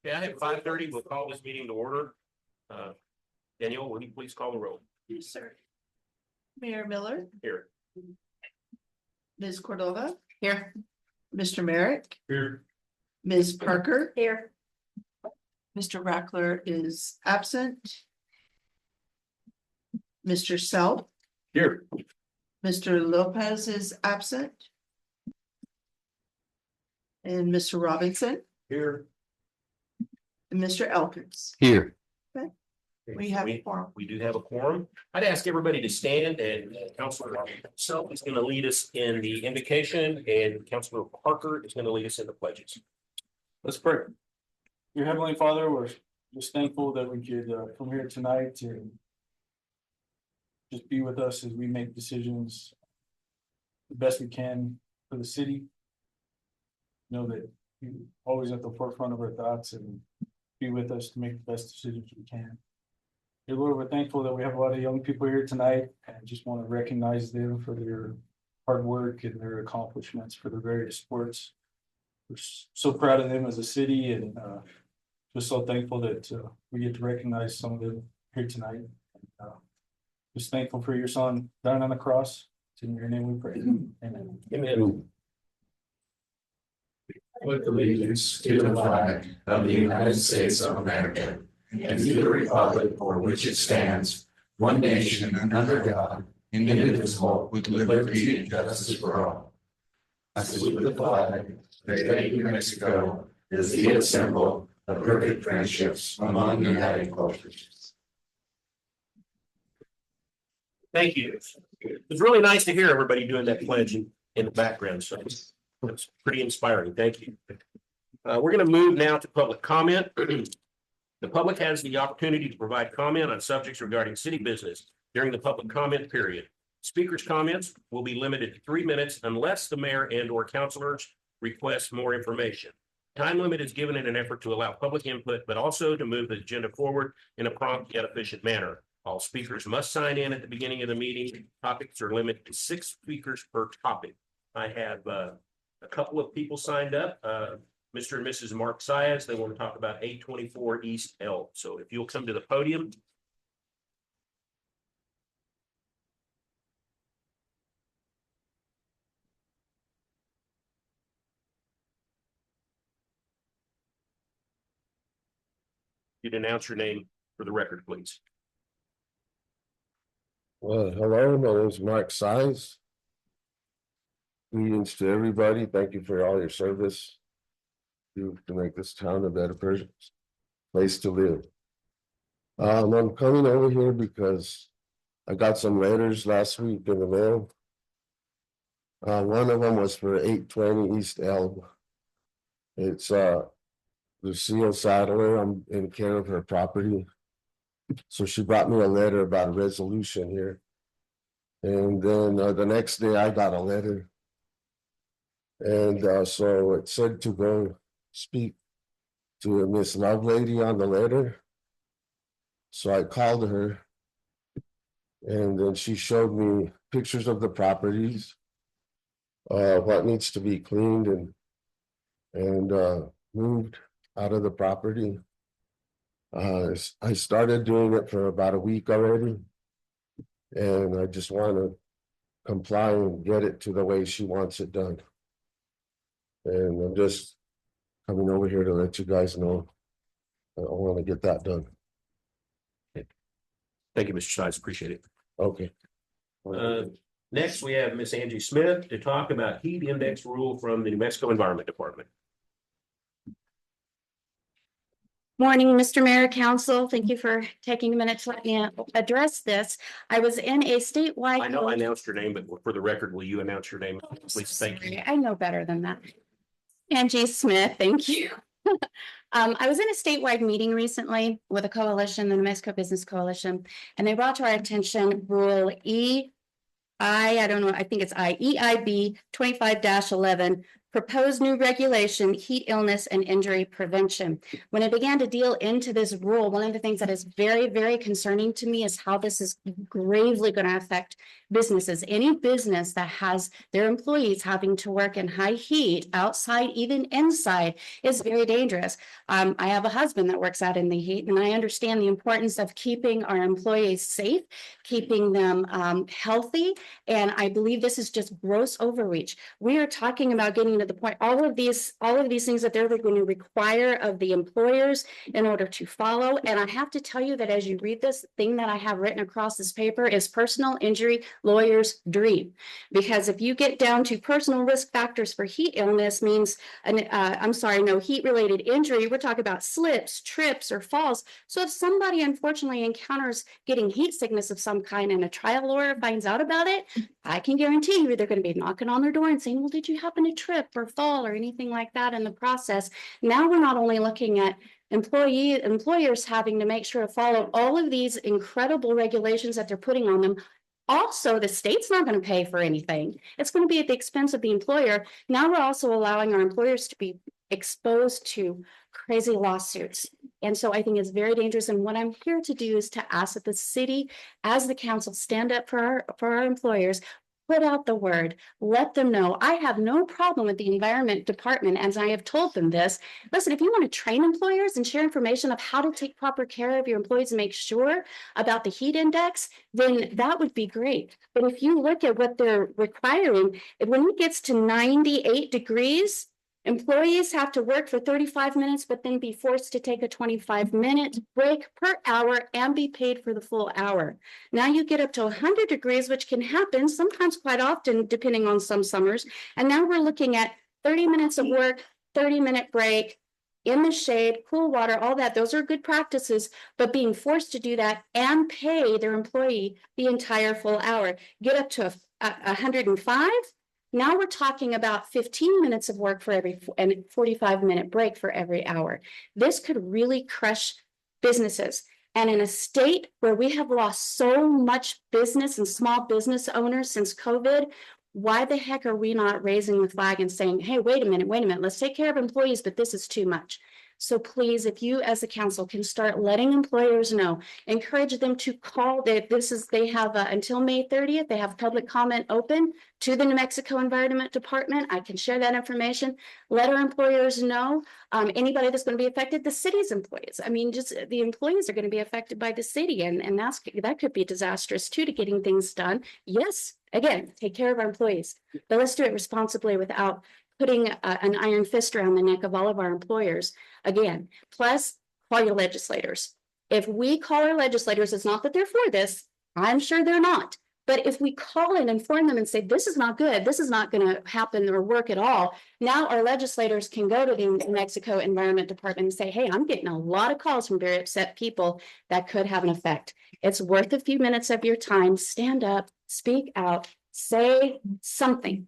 Yeah, at 5:30, we'll call this meeting to order. Daniel, will you please call the roll? Yes, sir. Mayor Miller, Here. Ms. Cordova. Here. Mr. Merrick, Here. Ms. Parker, Here. Mr. Rackler is absent. Mr. Self, Here. Mr. Lopez is absent. And Mr. Robinson Here. and Mr. Elkins. Here. We have a quorum. We do have a quorum. I'd ask everybody to stand, and Councilor Self is going to lead us in the invocation, and Councilor Parker is going to lead us in the pledges. Let's pray. Your Heavenly Father, we're just thankful that we could come here tonight to just be with us as we make decisions the best we can for the city. Know that you're always at the forefront of our thoughts and be with us to make the best decisions we can. Dear Lord, we're thankful that we have a lot of young people here tonight and just want to recognize them for their hard work and their accomplishments for the various sports. We're so proud of them as a city and just so thankful that we get to recognize some of them here tonight. Just thankful for your son dying on the cross. It's in your name we pray. Amen. Amen. With allegiance to the flag of the United States of America and to the republic for which it stands, one nation under God, indivisible, with liberty and justice for all. I salute the flag. The state of New Mexico is the symbol of perfect friendships among united cultures. Thank you. It's really nice to hear everybody doing that pledge in the background. So it's pretty inspiring. Thank you. We're going to move now to public comment. The public has the opportunity to provide comment on subjects regarding city business during the public comment period. Speakers' comments will be limited to 3 minutes unless the mayor and/or councilors request more information. Time limit is given in an effort to allow public input, but also to move the agenda forward in a prompt yet efficient manner. All speakers must sign in at the beginning of the meeting. Topics are limited to 6 speakers per topic. I have a couple of people signed up. Mr. and Mrs. Mark Sias, they want to talk about 824 East Elm. So if you'll come to the podium. You'd announce your name for the record, please. Well, hello, my name is Mark Size. Greetings to everybody. Thank you for all your service to make this town a better place to live. I'm coming over here because I got some letters last week in the mail. One of them was for 820 East Elm. It's Lucille Sadler. I'm in care of her property. So she brought me a letter about a resolution here. And then the next day I got a letter. And so it said to go speak to Miss Lovelady on the letter. So I called her. And then she showed me pictures of the properties, what needs to be cleaned and moved out of the property. I started doing it for about a week already, and I just want to comply and get it to the way she wants it done. And I'm just coming over here to let you guys know I want to get that done. Thank you, Mr. Size. Appreciate it. Okay. Next, we have Miss Angie Smith to talk about heat index rule from the New Mexico Environment Department. Morning, Mr. Mayor, Council. Thank you for taking a minute to let me address this. I was in a statewide. I know I announced your name, but for the record, will you announce your name, please? Thank you. I know better than that. Angie Smith, thank you. I was in a statewide meeting recently with a coalition, the New Mexico Business Coalition, and they brought to our attention Rule I don't know, I think it's EIB 25-11, proposed new regulation, heat illness and injury prevention. When I began to deal into this rule, one of the things that is very, very concerning to me is how this is gravely going to affect businesses. Any business that has their employees having to work in high heat, outside, even inside, is very dangerous. I have a husband that works out in the heat, and I understand the importance of keeping our employees safe, keeping them healthy, and I believe this is just gross overreach. We are talking about getting to the point, all of these things that they're going to require of the employers in order to follow. And I have to tell you that as you read this thing that I have written across this paper is personal injury lawyer's dream. Because if you get down to personal risk factors for heat illness means, heat related injury, we're talking about slips, trips, or falls. So if somebody unfortunately encounters getting heat sickness of some kind and a trial lawyer finds out about it, I can guarantee you they're going to be knocking on their door and saying, well, did you happen to trip or fall or anything like that in the process? Now we're not only looking at employers having to make sure to follow all of these incredible regulations that they're putting on them. Also, the state's not going to pay for anything. It's going to be at the expense of the employer. Now we're also allowing our employers to be exposed to crazy lawsuits. And so I think it's very dangerous. And what I'm here to do is to ask that the city, as the council, stand up for our employers, put out the word, let them know. I have no problem with the environment department, as I have told them this. Listen, if you want to train employers and share information of how to take proper care of your employees and make sure about the heat index, then that would be great. But if you look at what they're requiring, when it gets to 98 degrees, employees have to work for 35 minutes, but then be forced to take a 25-minute break per hour and be paid for the full hour. Now you get up to 100 degrees, which can happen sometimes quite often, depending on some summers. And now we're looking at 30 minutes of work, 30-minute break, in the shade, cool water, all that. Those are good practices, but being forced to do that and pay their employee the entire full hour. Get up to 105. Now we're talking about 15 minutes of work for every and 45-minute break for every hour. This could really crush businesses. And in a state where we have lost so much business and small business owners since COVID, why the heck are we not raising the flag and saying, hey, wait a minute, let's take care of employees, but this is too much. So please, if you as a council can start letting employers know, encourage them to call. They have until May 30th, they have public comment open to the New Mexico Environment Department. I can share that information. Let our employers know. Anybody that's going to be affected, the city's employees. I mean, just the employees are going to be affected by the city, and that could be disastrous too to getting things done. Yes, again, take care of our employees, but let's do it responsibly without putting an iron fist around the neck of all of our employers. Again, plus call your legislators. If we call our legislators, it's not that they're for this. I'm sure they're not. But if we call and inform them and say, this is not good, this is not going to happen or work at all. Now our legislators can go to the New Mexico Environment Department and say, hey, I'm getting a lot of calls from very upset people that could have an effect. It's worth a few minutes of your time. Stand up, speak out, say something.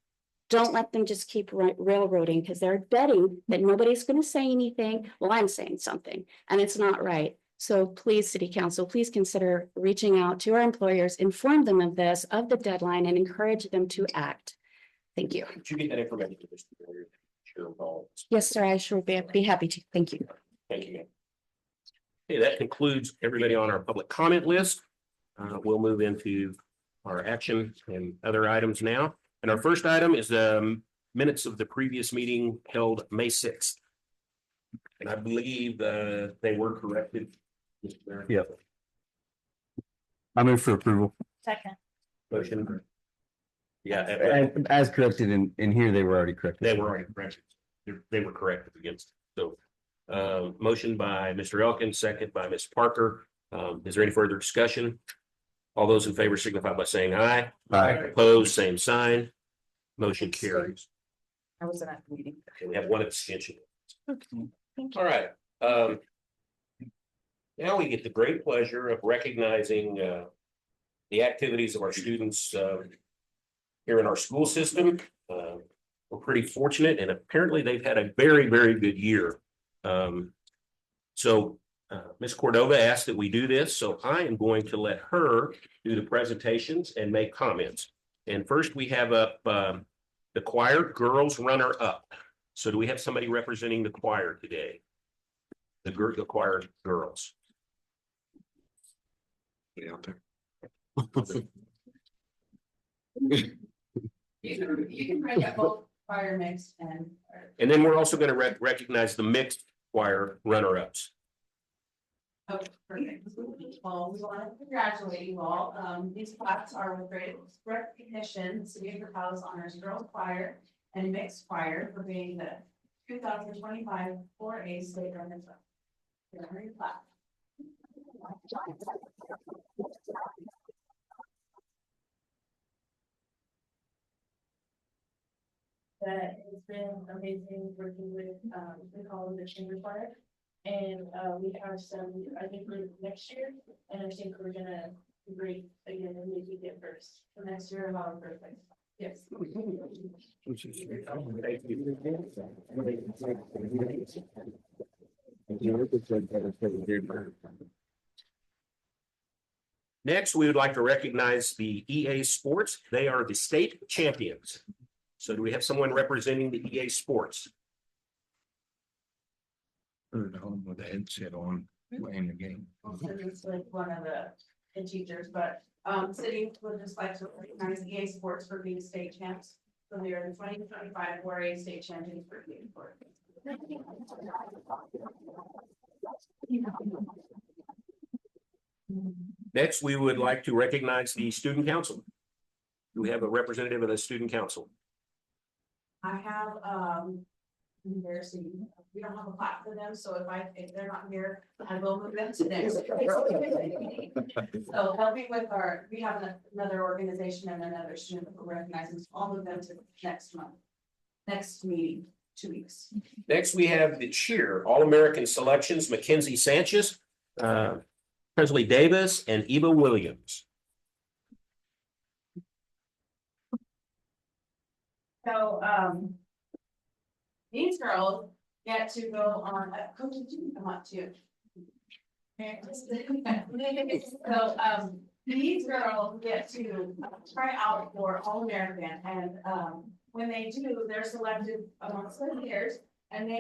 Don't let them just keep railroading, because they're betting that nobody's going to say anything. Well, I'm saying something, and it's not right. So please, City Council, please consider reaching out to our employers, inform them of this, of the deadline, and encourage them to act. Thank you. Did you get that information? Sure. Yes, sir. I sure be happy to. Thank you. Thank you. Okay, that concludes everybody on our public comment list. We'll move into our action and other items now. And our first item is the minutes of the previous meeting held May 6th. And I believe they were corrected. Yep. I move for approval. Second. Motion. Yeah, As corrected in here, they were already corrected. they were already corrected. They were corrected against. So motion by Mr. Elkins, second by Ms. Parker. Is there any further discussion? All those in favor signify by saying aye. Aye. Opposed, same sign. Motion carries. I was at the meeting. Okay, we have one abstention. Thank you. All right. Now we get the great pleasure of recognizing the activities of our students here in our school system. We're pretty fortunate, and apparently they've had a very, very good year. So Ms. Cordova asked that we do this, so I am going to let her do the presentations and make comments. And first we have up the the choir girls runner up. So do we have somebody representing the choir today? The choir girls. Out there. You can bring up both fire mix and. And then we're also going to recognize the mixed choir runner-ups. Oh, perfect. Well, we want to congratulate you all. These plaques are with great recognition, City of Corvallis honors girls choir and mixed choir for being the 2025 4A state runners-up. Here are your plaques. That it's been amazing working with the college of chamber choir. And we have some, I think, for next year, and I think we're gonna do great again and maybe get first. For next year, about first place. Yes. Next, we would like to recognize the EA Sports. They are the state champions. So do we have someone representing the EA Sports? At home with a headset on, playing the game. Also, it's like one of the teachers, but city would just like to recognize EA Sports for being state champs. So they are the 2025 4A state champions for EA Sports. Next, we would like to recognize the student council. Do we have a representative of the student council? I have, embarrassing, we don't have a plaque for them, so if they're not here, I will move them to next. So helping with we have another organization and another student that we're recognizing, so I'll move them to next month. Next meeting, 2 weeks. Next, we have the cheer, All-American Selections, Mackenzie Sanchez, Presley Davis, and Eva Williams. So, these girls get to go on, Coach, did you come up too? So, these girls get to try out for All-American, and, when they do, they're selected amongst their peers, and they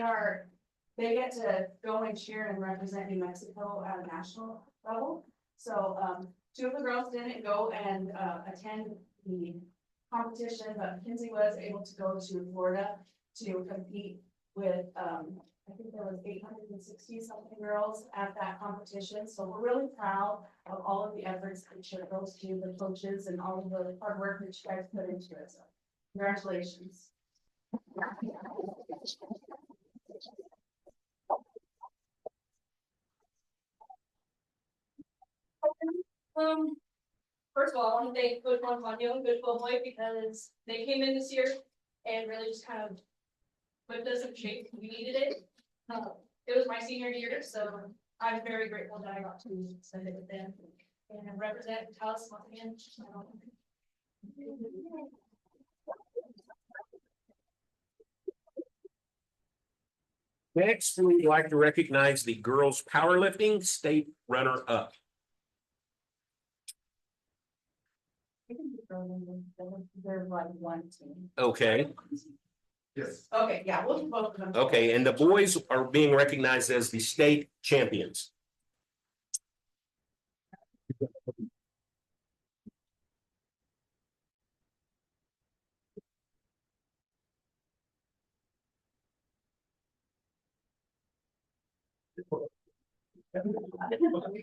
get to go and cheer and represent New Mexico at a national level. So, 2 of the girls didn't go and, attend the competition, but Mackenzie was able to go to Florida to compete with, I think there was 860 something girls at that competition. So we're really proud of all of the efforts that cheer girls do, the coaches and all of the hard work that you guys put into it. So congratulations. First of all, I want to thank Coach Montaño and Coach Boboy because they came in this year and really just kind of whipped us in shape. We needed it. It was my senior year, so I'm very grateful that I got to spend it with them and represent Taos once again. Next, we'd like to recognize the girls powerlifting state runner-up. They're like one team. Okay, Yes. Okay, yeah, we'll do both of them. okay, and the boys are being recognized as the state champions.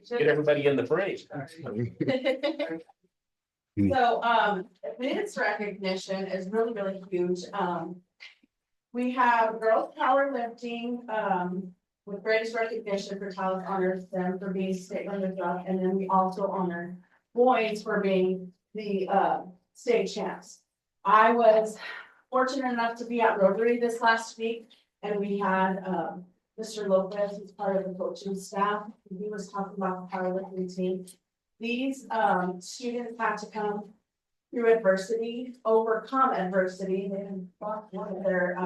Get everybody in the frame. So, this recognition is really, really huge. We have girls powerlifting, with greatest recognition for Taos honors them for being state runners-up, and then we also honor boys for being the, state champs. I was fortunate enough to be at Rotary this last week, and we had, Mr. Lopez, who's part of the coaching staff. He was talking about the powerlifting team. These students had to come through adversity, overcome adversity, and lost one of their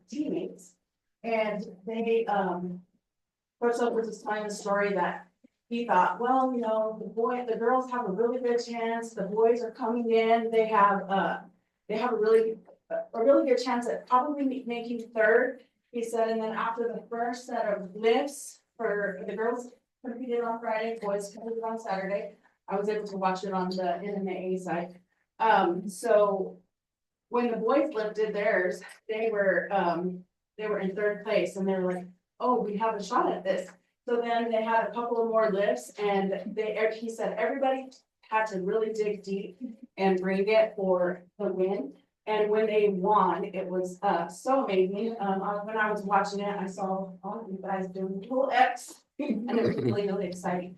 teammates. And they, Coach Lopez was telling the story that he thought, well, you know, the girls have a really good chance. The boys are coming in. They have a really a really good chance at probably making third. He said, and then after the first set of lifts for the girls competed on Friday, boys competed on Saturday. I was able to watch it on the NMAA side. So when the boys lifted theirs, they were in third place and they were like, oh, we have a shot at this. So then they had a couple of more lifts and he said, everybody had to really dig deep and bring it for the win. And when they won, it was so amazing. When I was watching it, I saw all of you guys doing little X and it was really, really exciting.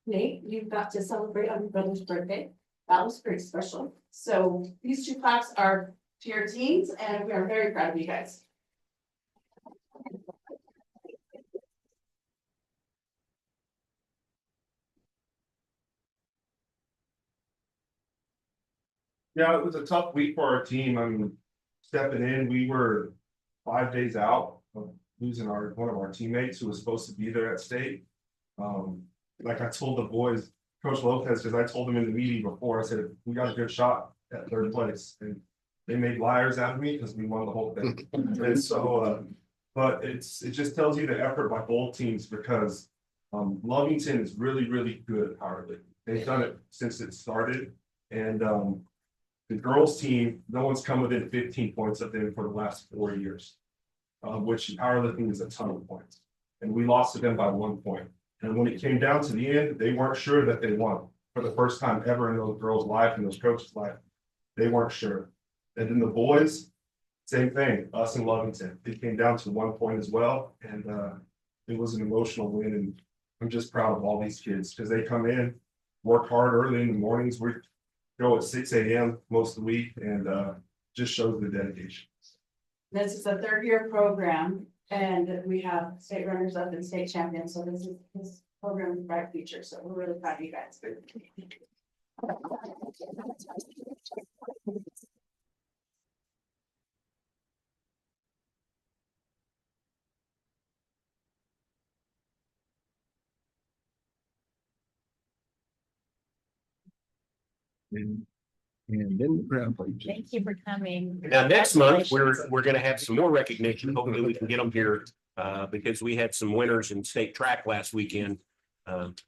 Nate, you got to celebrate on your brother's birthday. That was pretty special. So these two claps are to your teams and we are very proud of you guys. Yeah, it was a tough week for our team. I mean, stepping in, we were 5 days out of losing one of our teammates who was supposed to be there at state. Like I told the boys, Coach Lopez, because I told them in the meeting before, I said, we got a good shot at third place. And they made liars out of me because we won the whole thing. And so, but it just tells you the effort by both teams because Lovington is really, really good at power lifting. They've done it since it started. And the girls team, no one's come within 15 points of them for the last 4 years, which powerlifting is a ton of points. And we lost to them by 1 point. And when it came down to the end, they weren't sure that they won for the first time ever in those girls' life and those coaches' life. They weren't sure. And then the boys, same thing, us and Lovington. It came down to 1 point as well. And it was an emotional win. And I'm just proud of all these kids because they come in, work hard early in the mornings. We go at 6 a.m. most of the week and just shows the dedication. This is a third-year program and we have state runners up and state champions. So this program is bright future. So we're really proud of you guys. And then the crowd plays. Thank you for coming. Now, next month, we're gonna have some more recognition. Hopefully we can get them here, because we had some winners in state track last weekend,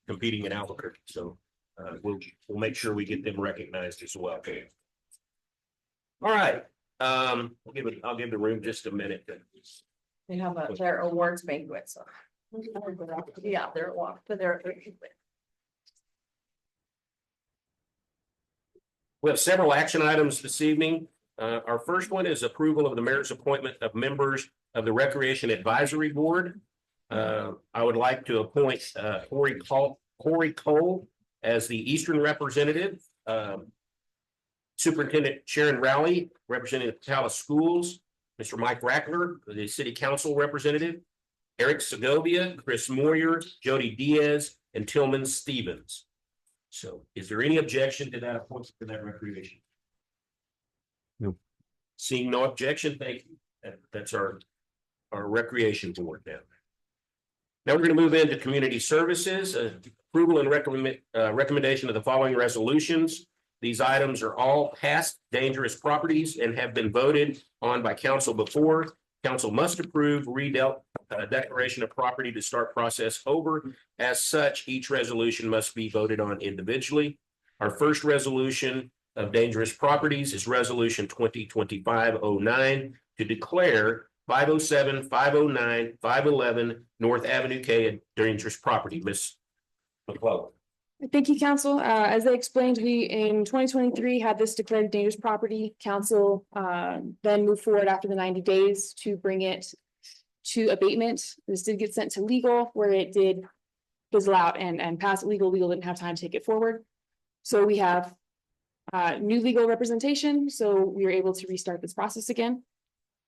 competing in Albuquerque. So, we'll make sure we get them recognized as well. All right, I'll give the room just a minute. They have their awards banquet, so. Yeah, they're walk, but they're. We have several action items this evening. Our first one is approval of the mayor's appointment of members of the Recreation Advisory Board. I would like to appoint Corey Cole as the Eastern representative. Superintendent Sharon Rowley, representing the Tallahassee Schools. Mr. Mike Rackler, the City Council representative. Eric Segovia, Chris Moyer, Jody Diaz, and Tillman Stevens. So is there any objection to that appointment for that recreation? No. Seeing no objection, thank you. That's our recreation board now. Now we're going to move into community services, approval and recommendation of the following resolutions. These items are all past dangerous properties and have been voted on by council before. Council must approve declaration of property to start process over. As such, each resolution must be voted on individually. Our first resolution of dangerous properties is resolution 2025-09 to declare 507, 509, 511 North Avenue K a dangerous property. Ms. McClellan. Thank you, council. As I explained, we in 2023 had this declared dangerous property. Council then moved forward after the 90 days to bring it to abatement. This did get sent to legal where it did fizzle out and pass legal. Legal didn't have time to take it forward. So we have new legal representation. So we were able to restart this process again.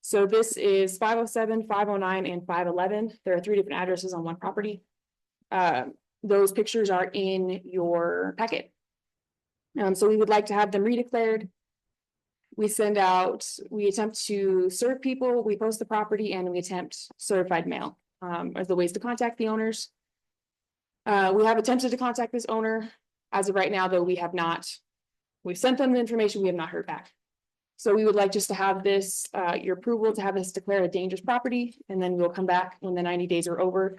So this is 507, 509, and 511. There are 3 different addresses on one property. Those pictures are in your packet. So we would like to have them redeclared. We attempt to serve people, we post the property, and we attempt certified mail as the ways to contact the owners. We have attempted to contact this owner. As of right now, though, we have not. We've sent them the information, we have not heard back. So we would like just to have this, your approval to have this declared a dangerous property, and then we'll come back when the 90 days are over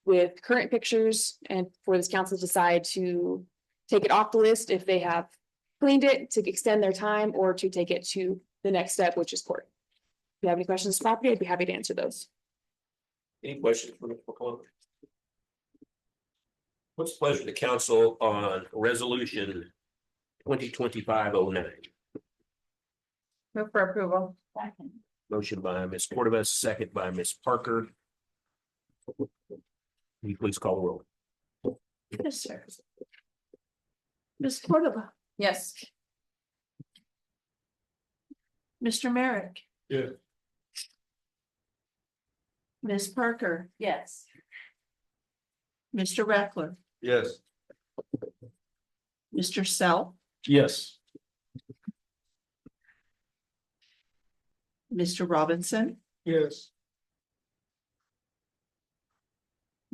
with current pictures and for this council to decide to take it off the list if they have cleaned it, to extend their time, or to take it to the next step, which is court. If you have any questions on this property, I'd be happy to answer those. Any questions for Mr. McClellan? What's the pleasure of the council on resolution 2025-09? Move for approval. Motion by Ms. Cordova, second by Ms. Parker. Will you please call the roll? Yes, sir. Ms. Cordova. Yes. Mr. Merrick. Yeah. Ms. Parker. Yes. Mr. Reckler. Yes. Mr. Sell. Yes. Mr. Robinson. Yes.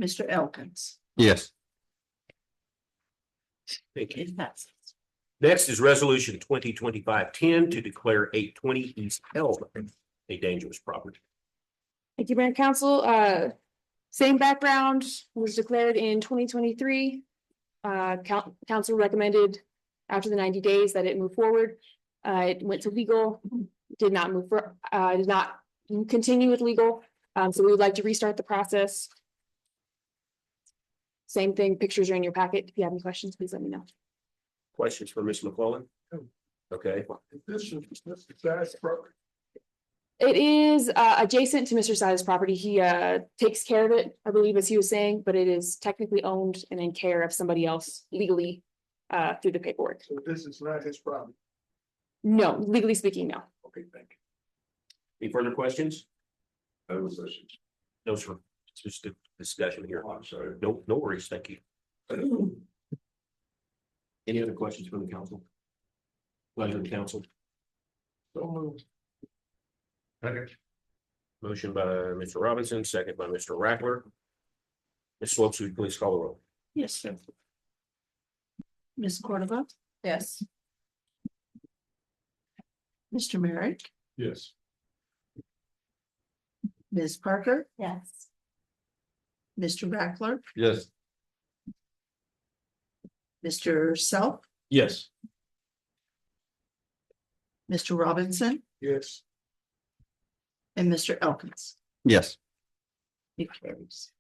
Mr. Elkins. Yes. Thank you. It passes. Next is resolution 2025-10 to declare 820 East Elm a dangerous property. Thank you, Mayor and Council. Same background, was declared in 2023. Council recommended after the 90 days that it move forward. It went to legal, did not continue with legal. So we would like to restart the process. Same thing, pictures are in your packet. If you have any questions, please let me know. Questions for Ms. McClellan? Okay, This is Mr. property. It is adjacent to Mr. Side's property. He takes care of it, I believe, as he was saying, but it is technically owned and in care of somebody else legally through the paperwork. So this is not his property. No, legally speaking, no. Okay, thank you. any further questions? That was questions. No, sir. It's just a discussion here. I'm sorry. No, no worries. Thank you. Any other questions from the council? Pleasure of the council. So moved. Okay. Motion by Mr. Robinson, second by Mr. Rackler. Ms. Swopes, will you please call the roll? Yes, sir. Ms. Cordova. Yes. Mr. Merrick. Yes. Ms. Parker. Yes. Mr. Reckler. Yes. Mr. Self. Yes. Mr. Robinson. Yes. And Mr. Elkins. Yes. It carries.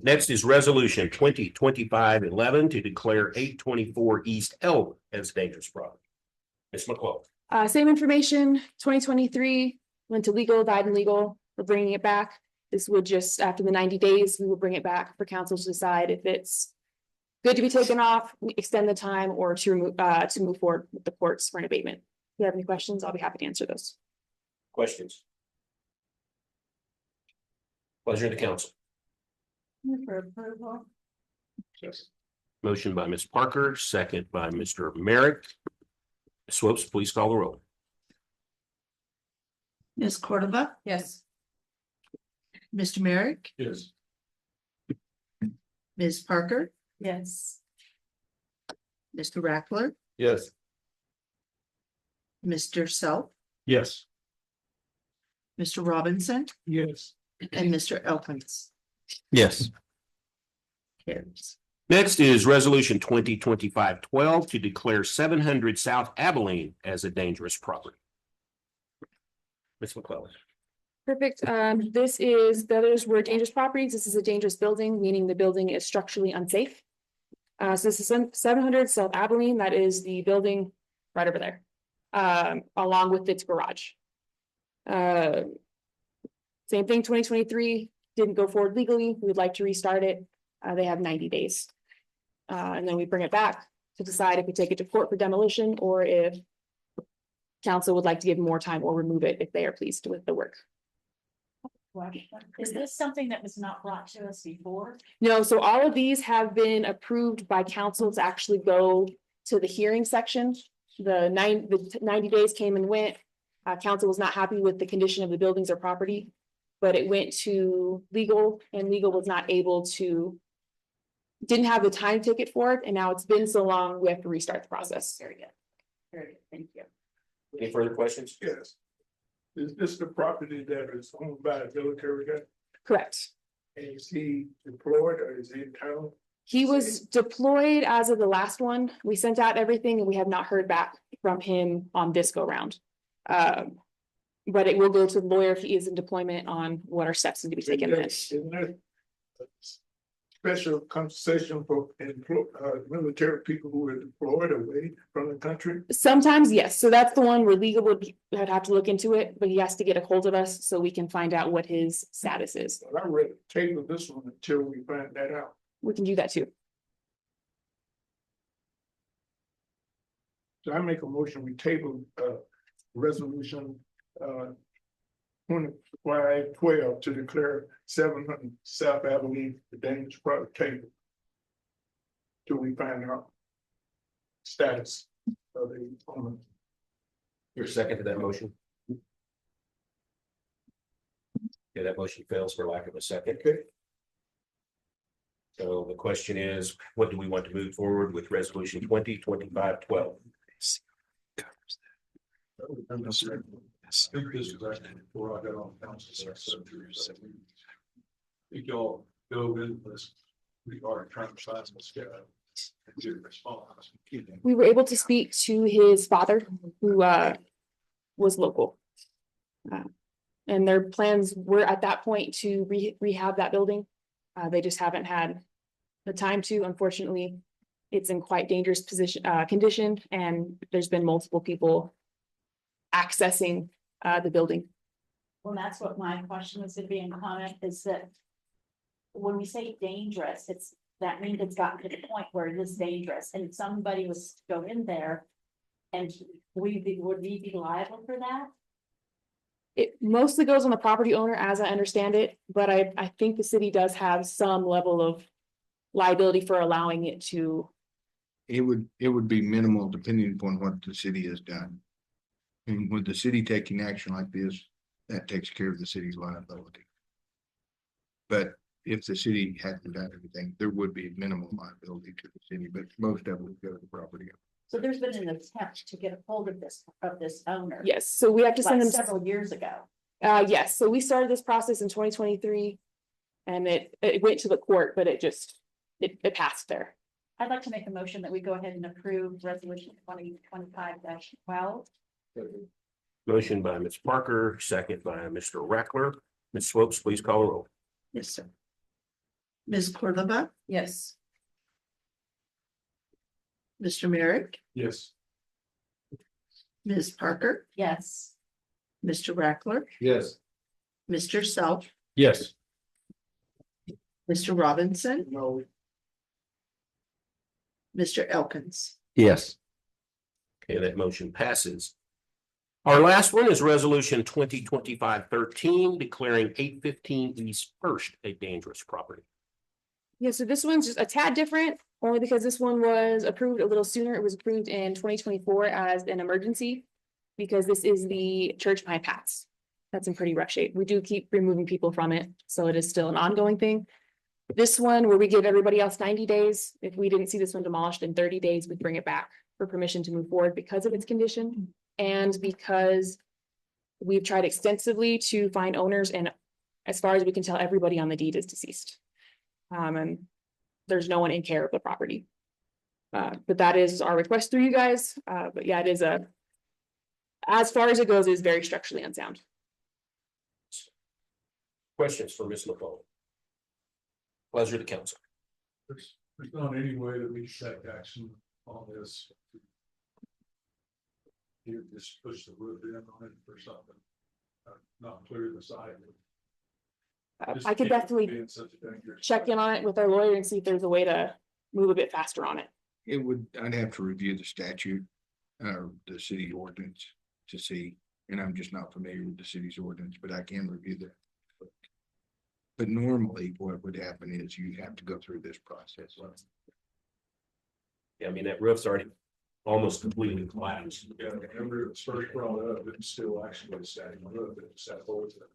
Next is resolution 2025-11 to declare 824 East Elm as dangerous property. Ms. McClellan. Same information, 2023 went to legal, died in legal. We're bringing it back. This would just, after the 90 days, we will bring it back for council to decide if it's good to be taken off, extend the time, or to move forward with the courts for an abatement. If you have any questions, I'll be happy to answer those. Questions? Pleasure of the council. Move for approval. Yes. Motion by Ms. Parker, second by Mr. Merrick. Ms. Swopes, please call the roll. Ms. Cordova. Yes. Mr. Merrick. Yes. Ms. Parker. Yes. Mr. Reckler. Yes. Mr. Self. Yes. Mr. Robinson. Yes. And Mr. Elkins. Yes. Carries. Next is resolution 2025-12 to declare 700 South Abilene as a dangerous property. Ms. McClellan. Perfect. This is, the others were dangerous properties. This is a dangerous building, meaning the building is structurally unsafe. So this is 700 South Abilene. That is the building right over there, along with its garage. Same thing, 2023 didn't go forward legally. We would like to restart it. They have 90 days. And then we bring it back to decide if we take it to court for demolition or if council would like to give more time or remove it if they are pleased with the work. Is this something that was not brought to us before? No, so all of these have been approved by council to actually go to the hearing section. The 90 days came and went. Council was not happy with the condition of the buildings or property, but it went to legal and legal was not able to, didn't have the time to take it forward. And now it's been so long, we have to restart the process. Very good. Very good. Thank you. Any further questions? Yes. Is this the property that is owned by a military guy? Correct. And is he deployed or is he in town? He was deployed as of the last one. We sent out everything and we have not heard back from him on this go round. But it will go to the lawyer if he is in deployment on what our steps need to be taken then. Isn't there a special concession for military people who are deployed away from the country? Sometimes, yes. So that's the one where legal would have to look into it, but he has to get a hold of us so we can find out what his status is. Well, I read table this one until we find that out. We can do that too. So I make a motion, we table resolution 2512 to declare 700 South Avenue the dangerous product table. Till we find out status of the owner. Your second to that motion? Okay, that motion fails for lack of a second. Okay. So the question is, what do we want to move forward with resolution 2025-12? I think this is actually before I got on council. So I think y'all go in this, we are trying to find this guy. And get a response. We were able to speak to his father, who was local. And their plans were at that point to rehab that building. They just haven't had the time to. Unfortunately, it's in quite dangerous condition, and there's been multiple people accessing the building. Well, that's what my question was to be in comment is that. When we say dangerous, that means it's gotten to the point where it is dangerous, and if somebody was to go in there. And would we be liable for that? It mostly goes on the property owner, as I understand it, but I think the city does have some level of liability for allowing it to. It would be minimal depending upon what the city has done. And with the city taking action like this, that takes care of the city's liability. But if the city hadn't done anything, there would be minimal liability to the city, but most of it would go to the property owner. So there's been an attempt to get a hold of this owner. Yes, so we have to send Like them. several years ago. Yes, so we started this process in 2023. And it went to the court, but it passed there. I'd like to make a motion that we go ahead and approve resolution 2025-12. Motion by Ms. Parker, second by Mr. Reckler. Ms. Swopes, please call a roll. Yes, sir. Ms. Cordova, Yes. Mr. Merrick, Yes. Ms. Parker, Yes. Mr. Rackler, Yes. Mr. Self, Yes. Mr. Robinson, No. Mr. Elkins. Yes. Okay, that motion passes. Our last one is resolution 2025-13, declaring 815 East First a dangerous property. Yeah, so this one's just a tad different, only because this one was approved a little sooner. It was approved in 2024 as an emergency. Because this is the church behind Pat's. That's in pretty rough shape. We do keep removing people from it, so it is still an ongoing thing. This one, where we give everybody else 90 days, if we didn't see this one demolished in 30 days, we bring it back for permission to move forward because of its condition. And because we've tried extensively to find owners, and as far as we can tell, everybody on the deed is deceased. And there's no one in care of the property. But that is our request through you guys. But yeah, it is as far as it goes, it is very structurally unsound. Questions for Ms. McCall? Pleasure to council. There's not any way that we can take action on this. You just push the roof in on it or something. Not clear the side. I could definitely check in on it with our lawyer and see if there's a way to move a bit faster on it. I'd have to review the statute, the city ordinance to see, and I'm just not familiar with the city's ordinance, but I can review that. But normally what would happen is you have to go through this process. Yeah, I mean, that roof's already almost completely collapsed. Yeah, remember it was first brought up, it's still actually standing on it, it's set forward to the.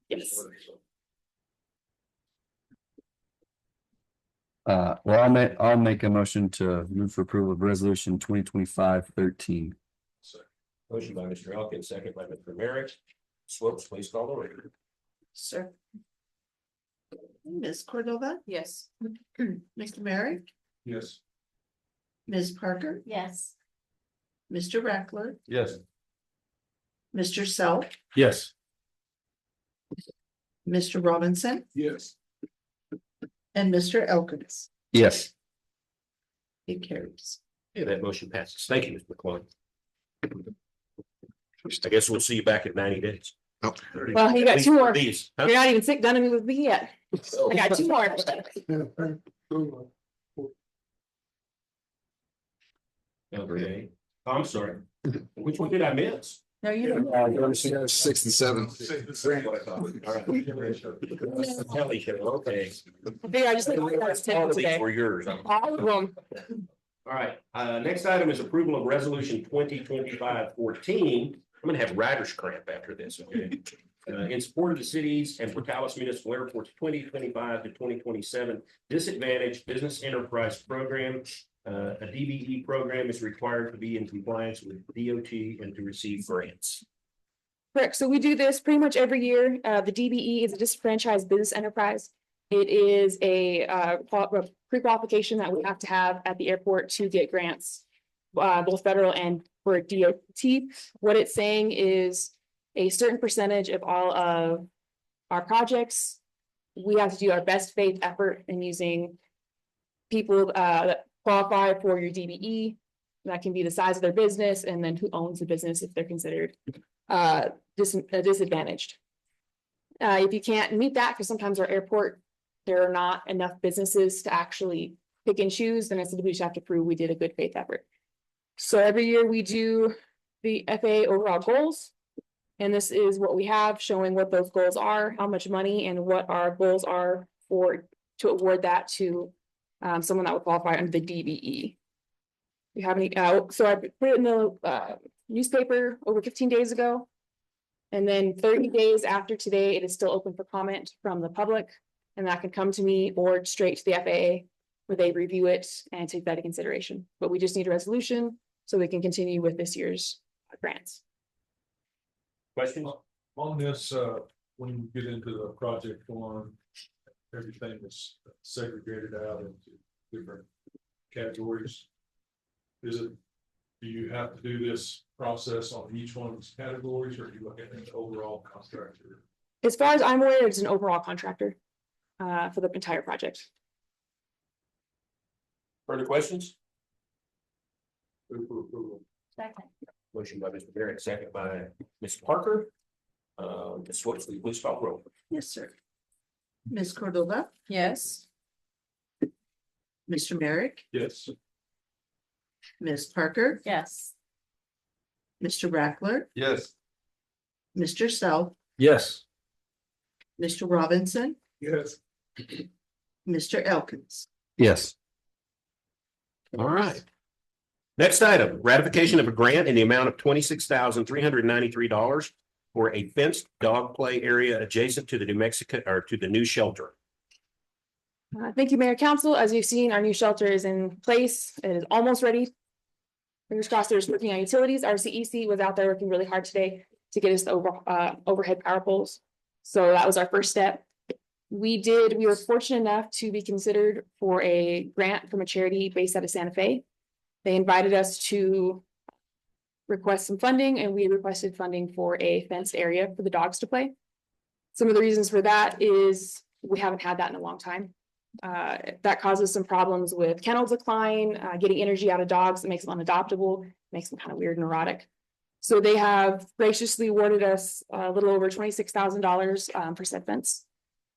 Yes. I'll make a motion to move for approval of resolution 2025-13. Motion by Mr. Elkins, second by Mr. Merrick. Swopes, please call the roll. Sir. Ms. Cordova, Yes. Mr. Merrick, Yes. Ms. Parker, Yes. Mr. Reckler, Yes. Mr. Self, Yes. Mr. Robinson, Yes. and Mr. Elkins. Yes. It carries. Okay, that motion passes. Thank you, Mr. McClung. I guess we'll see you back in 90 days. Oh. Well, you got two more. These. huh? You're not even sick, done with me yet. I got two more. Okay. I'm sorry. Which one did I miss? No, you don't. 6 and 7. All right. Kelly should, okay. I figure I just like that's All ten of these today. were yours. All of them. All right, next item is approval of resolution 2025-14. I'm gonna have writer's cramp after this, okay? In support of the cities and Portales Municipal Airport's 2025 to 2027 Disadvantaged Business Enterprise Program. A DBE program is required to be in compliance with DOT and to receive grants. Correct. So we do this pretty much every year. The DBE is a disenfranchised business enterprise. It is a pre-qualification that we have to have at the airport to get grants, both federal and for DOT. What it's saying is a certain percentage of all of our projects, we have to do our best faith effort in using people that qualify for your DBE. That can be the size of their business and then who owns the business if they're considered disadvantaged. If you can't meet that, because sometimes our airport, there are not enough businesses to actually pick and choose, then it's we just have to prove we did a good faith effort. So every year we do the FAA overall goals. And this is what we have showing what those goals are, how much money and what our goals are to award that to someone that would qualify under the DBE. We have any, so I put it in the newspaper over 15 days ago. And then 30 days after today, it is still open for comment from the public. And that can come to me or straight to the FAA where they review it and take that into consideration. But we just need a resolution so we can continue with this year's grants. Questions? On this, when you get into the project form, everything is segregated out into different categories. Do you have to do this process on each one of these categories, or are you looking at the overall contractor? As far as I'm aware, it's an overall contractor for the entire project. Further questions? Move for approval. Second. Motion by Mr. Barrett, second by Ms. Parker. Ms. Swoops, please call the roll. Yes, sir. Ms. Cordova, Yes. Mr. Merrick, Yes. Ms. Parker, Yes. Mr. Reckler, Yes. Mr. Self, Yes. Mr. Robinson, Yes. Mr. Elkins. Yes. All right. Next item, ratification of a grant in the amount of $26,393 for a fenced dog play area adjacent to the New Mexico or to the new shelter. Thank you, Mayor Council. As you've seen, our new shelter is in place. It is almost ready. Fingers crossed, there's working on utilities. Our CEC was out there working really hard today to get us the overhead power poles. So that was our first step. We were fortunate enough to be considered for a grant from a charity based out of Santa Fe. They invited us to request some funding, and we requested funding for a fenced area for the dogs to play. Some of the reasons for that is we haven't had that in a long time. That causes some problems with kennel decline, getting energy out of dogs that makes them unadoptable, makes them kind of weird and neurotic. So they have graciously awarded us a little over $26,000 for said fence.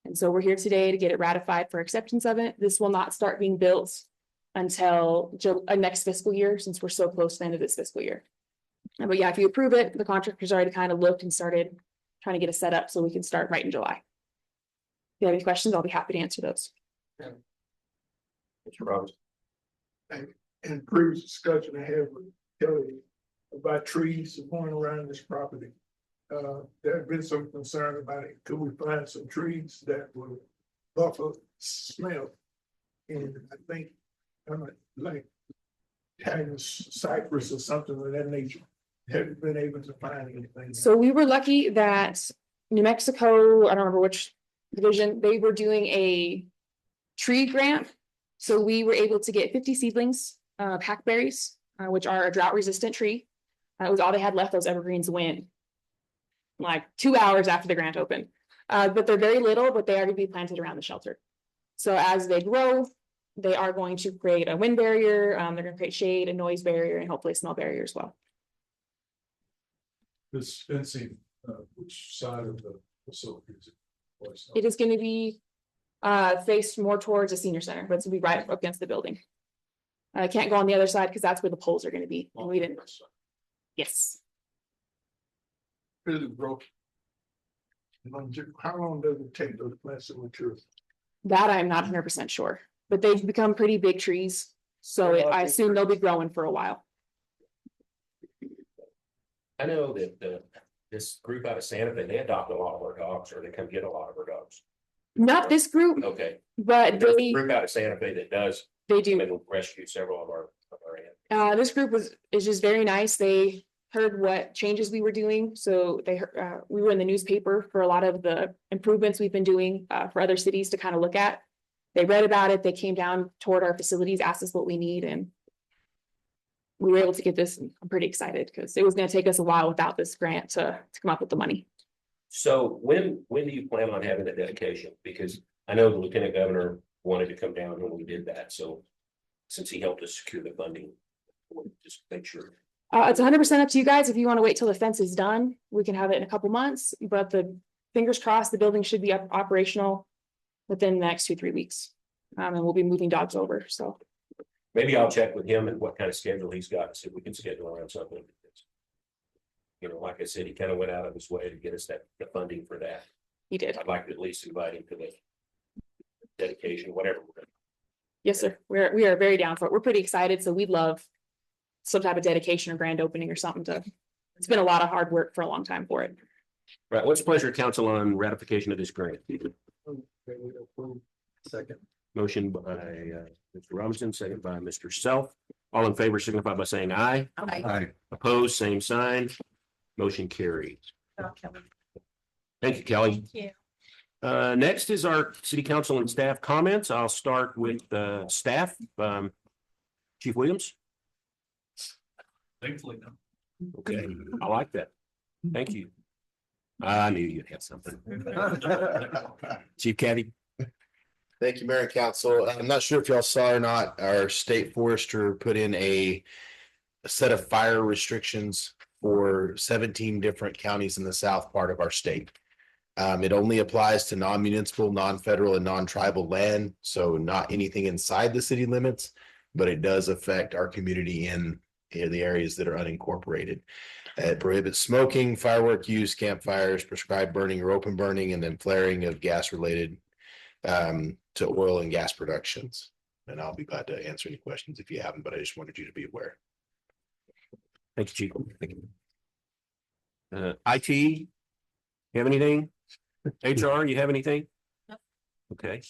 And so we're here today to get it ratified for acceptance of it. This will not start being built until next fiscal year, since we're so close to the end of this fiscal year. But yeah, if you approve it, the contractor's already kind of looked and started trying to get it set up so we can start right in July. If you have any questions, I'll be happy to answer those. Mr. Roberts. And previous discussion I had with Kelly about trees going around this property. There have been some concern about it. Could we find some trees that will buffer smell And I think, like, Tagus, Cypress or something of that nature, have you been able to find anything? So we were lucky that New Mexico, I don't remember which division, they were doing a tree grant. So we were able to get 50 seedlings, hackberries, which are a drought resistant tree. That was all they had left. Those evergreens went like 2 hours after the grant opened. But they're very little, but they are going to be planted around the shelter. So as they grow, they are going to create a wind barrier. They're going to create shade, a noise barrier, and hopefully a smell barrier as well. This fencing, which side of the facility is it? It is going to be faced more towards a senior center, but it's going to be right up against the building. I can't go on the other side because that's where the poles are going to be. And we didn't. Yes. Really broke. How long does it take those plants to mature? That I'm not 100% sure, but they've become pretty big trees. So I assume they'll be growing for a while. I know that this group out of Santa Fe, they adopt a lot of our dogs, or they come get a lot of our dogs. Not this group, Okay. but There's a they group out of Santa Fe that does, do. and rescue several of our animals. This group is just very nice. They heard what changes we were doing. So we were in the newspaper for a lot of the improvements we've been doing for other cities to kind of look at. They read about it. They came down toward our facilities, asked us what we need, and we were able to get this. I'm pretty excited because it was going to take us a while without this grant to come up with the money. So when do you plan on having the dedication? Because I know the lieutenant governor wanted to come down when we did that. So since he helped us secure the funding, we'll just make sure. It's 100% up to you guys. If you want to wait till the fence is done, we can have it in a couple months, but the fingers crossed, the building should be operational within the next 2-3 weeks. And we'll be moving dogs over. So Maybe I'll check with him and what kind of schedule he's got and see if we can schedule around something. You know, like I said, he kind of went out of his way to get us the funding for that. he did. I'd like to at least invite him to the dedication, whatever. Yes, sir. We are very down for it. We're pretty excited. So we'd love some type of dedication or grand opening or something it's been a lot of hard work for a long time for it. Right. What's the pleasure of council on ratification of this grant? Second. Motion by Mr. Robinson, second by Mr. Self. All in favor signify by saying aye. Aye. Opposed, same sign. Motion carries. Thank you, Kelly. Thank Next is our city council and staff comments. I'll start with staff. Chief Williams. Thankfully, no. Okay, I like that. Thank you. I knew you'd have something. Chief Caddy. Thank you, Mayor and Council. I'm not sure if y'all saw or not, our state forester put in a set of fire restrictions for 17 different counties in the south part of our state. It only applies to non-municipal, non-federal, and non-tribal land, so not anything inside the city limits, but it does affect our community in the areas that are unincorporated. It prohibits smoking, firework use, campfires, prescribed burning or open burning, and then flaring of gas-related to oil and gas productions. And I'll be glad to answer any questions if you have them, but I just wanted you to be aware. Thank you, Chief. Thank you. IT, you have anything? HR, you have anything? No. Okay.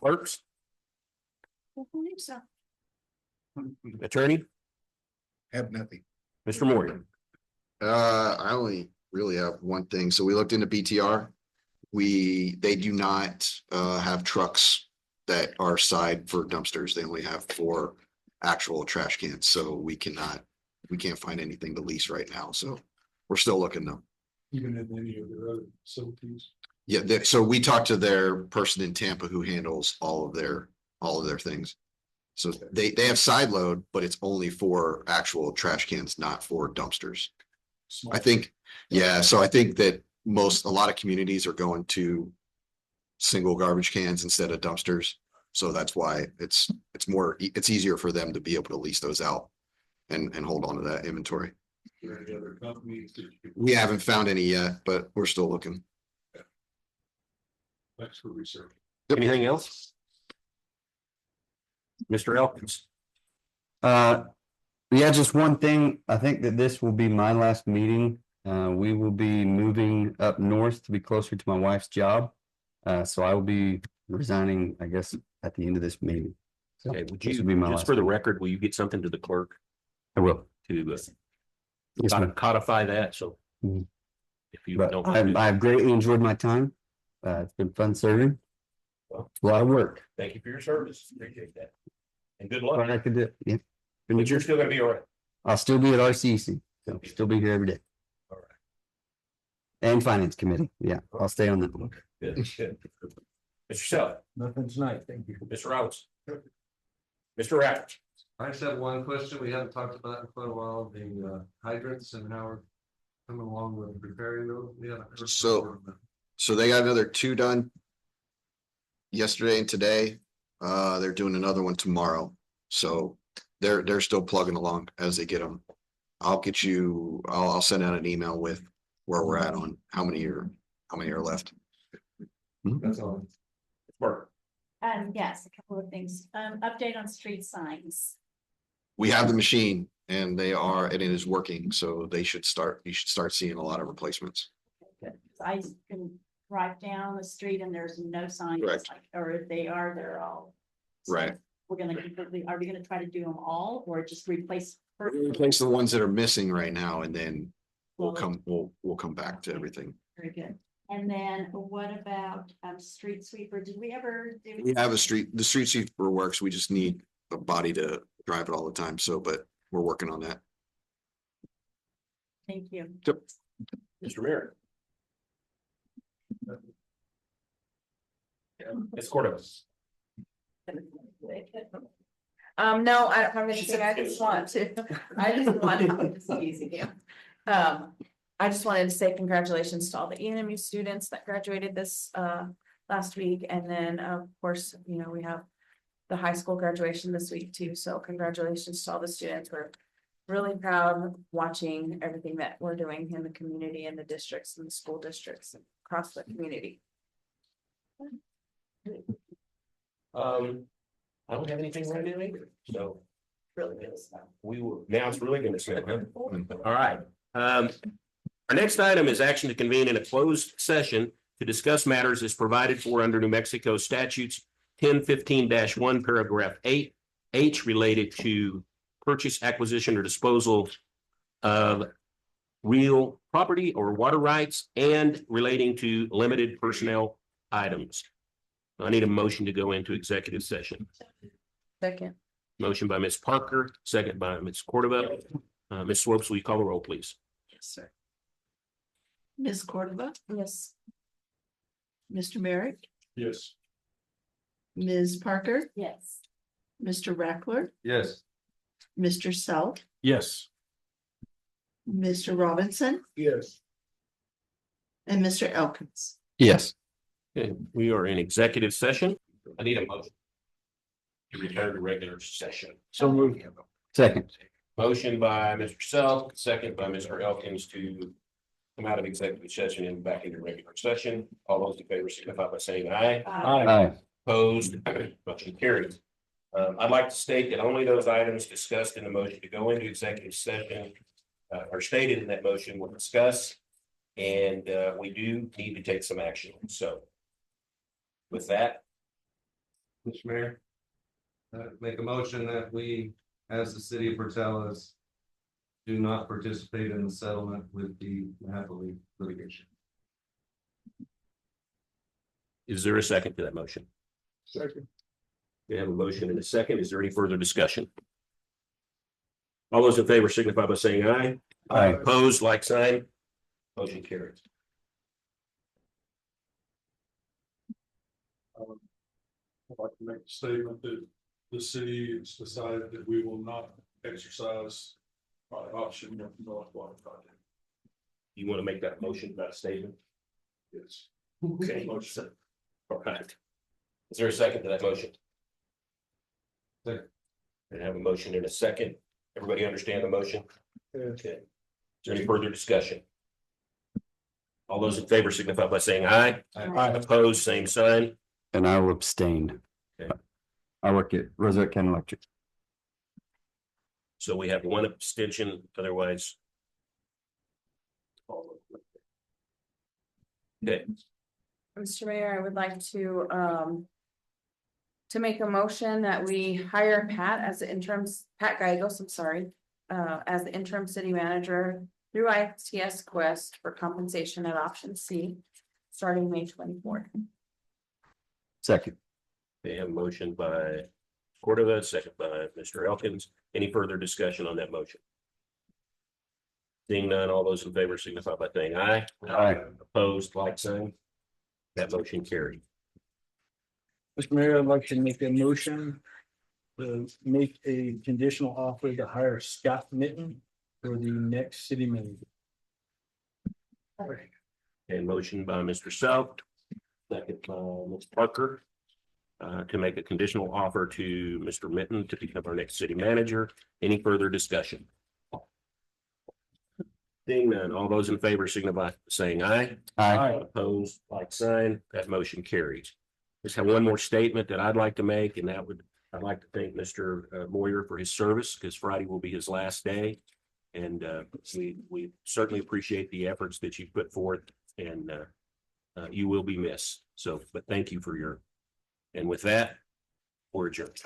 Clerks, I believe so. attorney, Have nothing. Mr. Morgan. I only really have one thing. So we looked into BTR. They do not have trucks that are side for dumpsters. They only have for actual trash cans. So we can't find anything to lease right now. So we're still looking though. Even in any of their other facilities. Yeah, so we talked to their person in Tampa who handles all of their things. So they have side load, but it's only for actual trash cans, not for dumpsters. I think, yeah, so I think that a lot of communities are going to single garbage cans instead of dumpsters. So that's why it's easier for them to be able to lease those out and hold on to that inventory. Are there any other companies that you- We haven't found any yet, but we're still looking. Thanks for research. Anything else? Mr. Elkins. Yeah, just one thing. I think that this will be my last meeting. We will be moving up north to be closer to my wife's job. So I will be resigning, I guess, at the end of this meeting. So Okay, would this you, will be my just last for the one. record, will you get something to the clerk I will. to Yes, ma'am. codify that? So Mhm. if you But don't. mind doing I've greatly enjoyed my time. It's been fun serving. Well, A lot of work. Thank you for your service. Appreciate that. And good luck. But I could do it. Yeah. But you're still gonna be all right. I'll still be at RCC. So still be here every day. All right. And finance committee. Yeah, I'll stay on that one. Good, good. Mr. Self, Nothing tonight, thank you. Mr. Rollins. Mr. Rapp. I just have one question. We haven't talked about in quite a while, the hydrants and how we're coming along with preparing those. We haven't heard So- more on that. So they got another 2 done. Yesterday and today, they're doing another one tomorrow, so they're still plugging along as they get them. I'll send out an email with where we're at on how many are left. That's all. Mark. Yes, a couple of things. Update on street signs. We have the machine and it is working, so you should start seeing a lot of replacements. Good. I can drive down the street and there's no signs, Correct. like, or if they are, they're all. so Right. We're gonna are we gonna try to do them all or just replace? We're gonna replace the ones that are missing right now, and then we'll Well, come back to everything. Very good. And then what about street sweeper? Did we ever do? We have the street sweeper works, we just need a body to drive it all the time, but we're working on that. Thank you. Mr. Merritt. Ms. Cordova. No, I don't have anything. I just want to, this is easy. I just wanted to say congratulations to all the ENMU students that graduated this last week. And then, of course, we have the high school graduation this week too. So congratulations to all the students. We're really proud of watching everything that we're doing in the community and the districts and the school districts across the community. I don't have anything right now either, so Really good stuff. we will, now it's really gonna snow, huh? All right. Our next item is action to convene in a closed session to discuss matters as provided for under New Mexico statutes 1015-1, paragraph 8H, related to purchase, acquisition, or disposal of real property or water rights, and relating to limited personnel items. I need a motion to go into executive session. Second. Motion by Ms. Parker, second by Ms. Cordova. Ms. Swopes, will you call the roll, please? Yes, sir. Ms. Cordova, Yes. Mr. Merrick, Yes. Ms. Parker, Yes. Mr. Reckler, Yes. Mr. Self, Yes. Mr. Robinson, Yes. and Mr. Elkins. Yes. Okay, we are in executive session. I need a motion to return to regular session. So moved. Second. Motion by Mr. Self, second by Mr. Elkins to come out of executive session and back into regular session. All those in favor signify by saying aye. Aye. Opposed, motion carries. I'd like to state that only those items discussed in the motion to go into executive session are stated in that motion will discuss. And we do need to take some action. So with that, Mr. Mayor. Make a motion that we, as the city of Portales, do not participate in the settlement with the Mahaffey litigation. is there a second to that motion? Second. We have a motion and a second. Is there any further discussion? All those in favor signify by saying aye. Aye. Opposed, like sign. Motion carries. I'd like to make a statement that the city has decided that we will not exercise our option of North Water Project. You want to make that motion, that statement? Yes. Okay. Motion. All right. Is there a second to that motion? Second. And have a motion in a second. Everybody understand the motion? Okay. Is there any further discussion? All those in favor signify by saying aye. Aye. Opposed, same sign. And I will abstain. Okay. I work at Roosevelt County Electric. So we have one abstention, otherwise. Okay, Mr. Mayor, I would like to to make a motion that we hire Pat as the interim, Pat Gagos, I'm sorry, as the interim city manager through ITS Quest for compensation at option C, starting May 24th. Second. They have a motion by Cordova, second by Mr. Elkins. Any further discussion on that motion? Seeing none, all those in favor signify by saying aye. Aye. Opposed, like sign. That motion carried. Mr. Mayor, I'd like to make a motion to make a conditional offer to hire Scott Mitten for the next city manager. And motion by Mr. South, second by Ms. Parker. To make a conditional offer to Mr. Mitten to become our next city manager. Any further discussion? Seeing none, all those in favor signify by saying aye. Aye. Opposed, like sign, that motion carries. Just have one more statement that I'd like to make, and I'd like to thank Mr. Moyer for his service, because Friday will be his last day. And we certainly appreciate the efforts that you put forth, and you will be missed. So, but thank you for your, and with that, we're adjourned.